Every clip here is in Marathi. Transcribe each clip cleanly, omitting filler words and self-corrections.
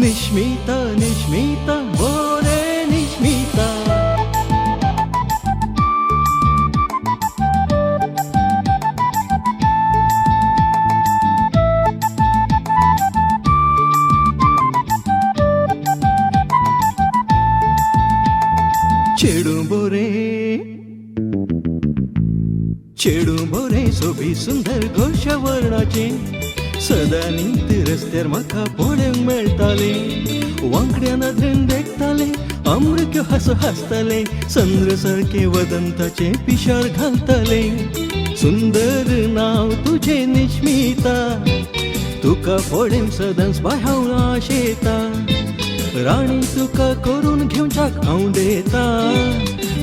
निश्मिता निश्मिता बोरे निश्मिता चेडू बोरे सोबी सुंदर घोष वर्णाचे सदा नीत रस्त्यार म्हाका पळोवंक मेळटाले वांकड्या नदरेन देखताले अमृक्य हांसो हांसताले चंद्र सारके वदंताचे पिशाळ घालताले सुंदर नाव तुझे निश्मिता तुका पळोवंक सदांच बाय हांव आशेता राणी तुका करून घेवच्याक हांव देता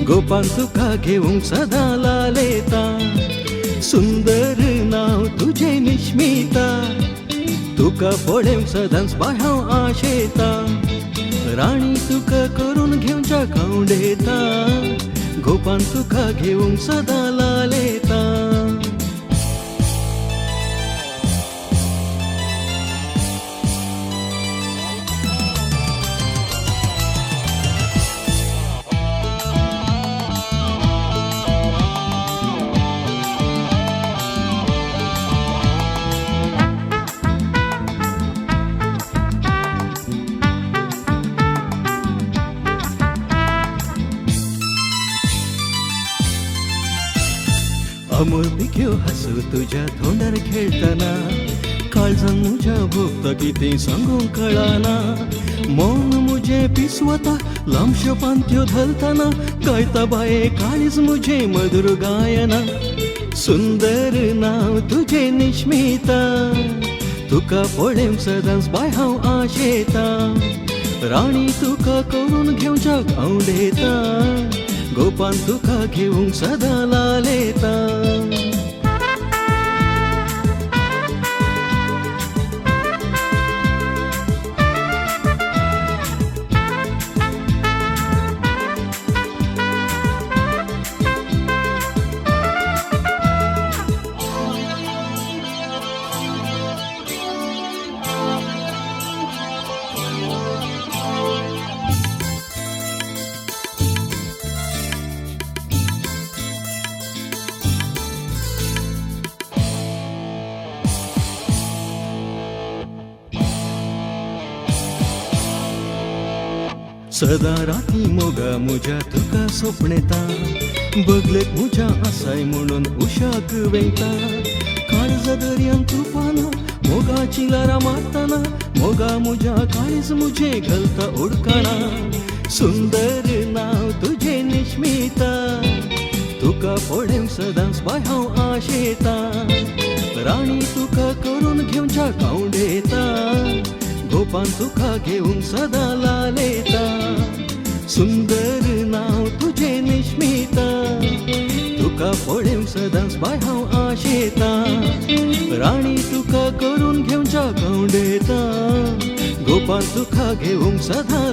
गोपान तुका घेवंक सदां लालेता सुंदर नाव तुझे निश्मिता तुका पळोवंक सदांच बाय हांव आशेता राणी तुका करून घेवच्याक हांव देता गोपान तुका घेवंक सदां लालेता अमोल पिक्यो हसू तुझ्या तोंडार खेळताना काळजान म्हज्या भोगता कितें सांगूंक कळना मौन मुझे पिसवता लांबश्यो पांत्यो धरतना गायता बाये काळीज मुझे मधुर गायना सुंदर नाव तुझे निश्मिता तुका पळोवंक सदांच बाय हांव आशेता राणी तुका करून घेवच्याक हांव देता गोपान तुका घेवंक सदां लालेता सदा राती मोगा मुझ्या तुका सोपणेता बगलेक मुझ्या आसाय म्हणून उशाक वेता काळजा दर्यान तुफाना मोगाची लारा मारताना मोगा मुझ्या काळीज मुझे घालता ओडकाणा सुंदर नाव तुझे निश्मिता तुका पळोवंक सदांच बाय हांव आशेता राणी तुका करून घेवच्याक हांव देता गोपान तुका घेवंक सदां लालेता सुंदर नाव तुझे निश्मिता तुका पळोवंक सदांच बाय हांव आशेता राणी तुका करून घेवच्याक हांव देता गोपान तुका घेवंक सदां